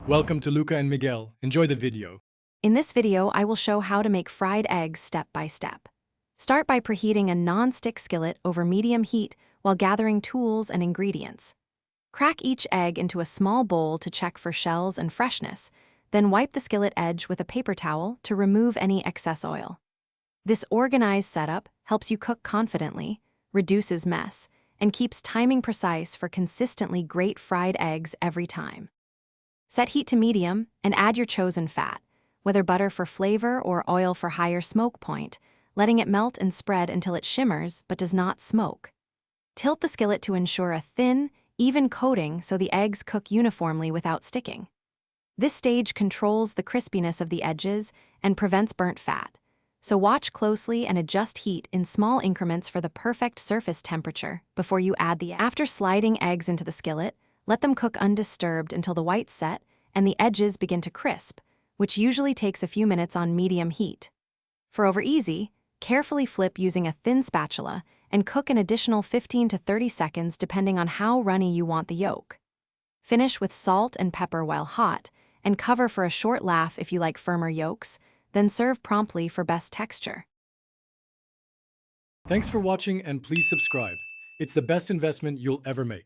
Welcome to Luca and Miguel. Enjoy the video. In this video, I will show how to make fried eggs step by step. Start by preheating a non-stick skillet over medium heat while gathering tools and ingredients. Crack each egg into a small bowl to check for shells and freshness, then wipe the skillet edge with a paper towel to remove any excess oil. This organized setup helps you cook confidently, reduces mess, and keeps timing precise for consistently great fried eggs every time. Set heat to medium and add your chosen fat, whether butter for flavor or oil for higher smoke point, letting it melt and spread until it shimmers but does not smoke. Tilt the skillet to ensure a thin, even coating so the eggs cook uniformly without sticking. This stage controls the crispiness of the edges and prevents burnt fat, so watch closely and adjust heat in small increments for the perfect surface temperature before you add the eggs. After sliding eggs into the skillet, let them cook undisturbed until the whites set and the edges begin to crisp, which usually takes a few minutes on medium heat. For over easy, carefully flip using a thin spatula and cook an additional 15 to 30 seconds depending on how runny you want the yolk. Finish with salt and pepper while hot, and cover for a short laugh if you like firmer yolks, then serve promptly for best texture. Thanks for watching and please subscribe. It's the best investment you'll ever make.